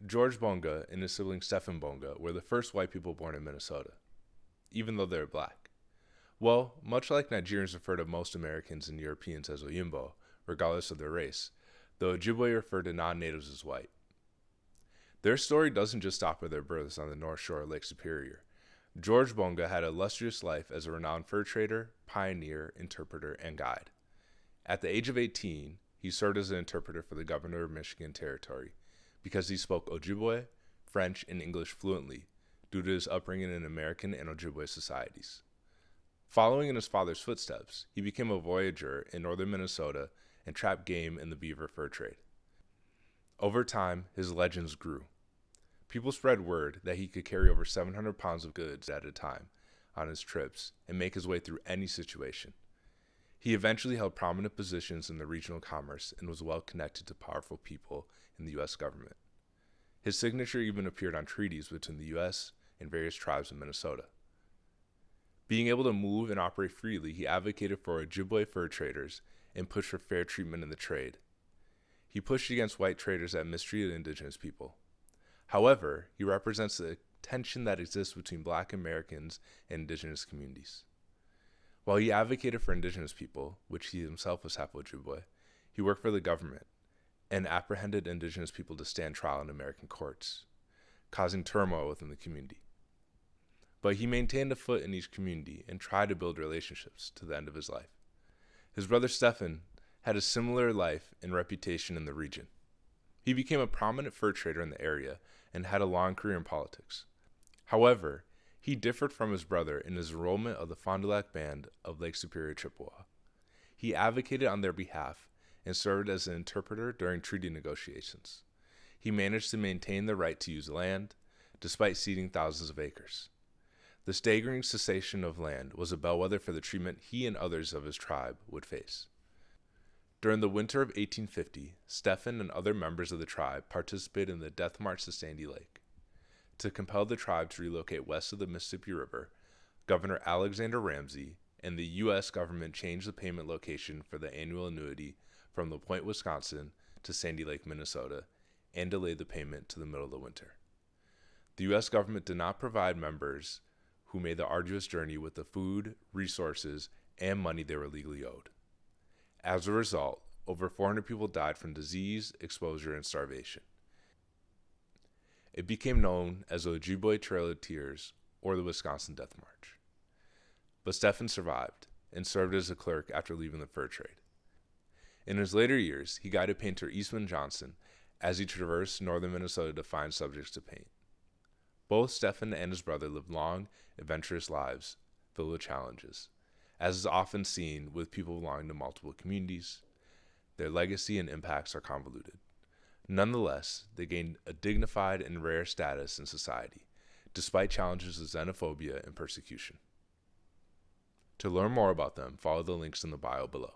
George Bonga and his sibling Stephen Bonga were the first white people born in Minnesota, even though they were black. Well, much like Nigerians refer to most Americans and Europeans as oyinbo, regardless of their race, the Ojibwe refer to non-natives as white. Their story doesn't just stop with their births on the North Shore of Lake Superior. George Bonga had an illustrious life as a renowned fur trader, pioneer, interpreter, and guide. At the age of 18, he served as an interpreter for the governor of Michigan Territory because he spoke Ojibwe, French, and English fluently due to his upbringing in American and Ojibwe societies. Following in his father's footsteps, he became a voyager in northern Minnesota and trapped game in the beaver fur trade. Over time, his legends grew. People spread word that he could carry over 700 pounds of goods at a time on his trips and make his way through any situation. He eventually held prominent positions in the regional commerce and was well connected to powerful people in the U.S. government. His signature even appeared on treaties between the U.S. and various tribes in Minnesota. Being able to move and operate freely, he advocated for Ojibwe fur traders and pushed for fair treatment in the trade. He pushed against white traders that mistreated indigenous people. However, he represents the tension that exists between black Americans and indigenous communities. While he advocated for indigenous people, which he himself was half Ojibwe, he worked for the government and apprehended indigenous people to stand trial in American courts, causing turmoil within the community. But he maintained a foot in each community and tried to build relationships to the end of his life. His brother Stephen had a similar life and reputation in the region. He became a prominent fur trader in the area and had a long career in politics. However, he differed from his brother in his enrollment of the Fond du Lac Band of Lake Superior, Chippewa. He advocated on their behalf and served as an interpreter during treaty negotiations. He managed to maintain the right to use land, despite ceding thousands of acres. The staggering cessation of land was a bellwether for the treatment he and others of his tribe would face. During the winter of 1850, Stephen and other members of the tribe participated in the Death March to Sandy Lake. To compel the tribe to relocate west of the Mississippi River, Governor Alexander Ramsey and the U.S. government changed the payment location for the annual annuity from La Pointe, Wisconsin to Sandy Lake, Minnesota, and delayed the payment to the middle of the winter. The U.S. government did not provide members who made the arduous journey with the food, resources, and money they were legally owed. As a result, over 400 people died from disease, exposure, and starvation. It became known as the Ojibwe Trail of Tears or the Wisconsin Death March. But Stephen survived and served as a clerk after leaving the fur trade. In his later years, he guided painter Eastman Johnson as he traversed northern Minnesota to find subjects to paint. Both Stephen and his brother lived long, adventurous lives filled with challenges, as is often seen with people belonging to multiple communities. Their legacy and impacts are convoluted. Nonetheless, they gained a dignified and rare status in society, despite challenges of xenophobia and persecution. To learn more about them, follow the links in the bio below.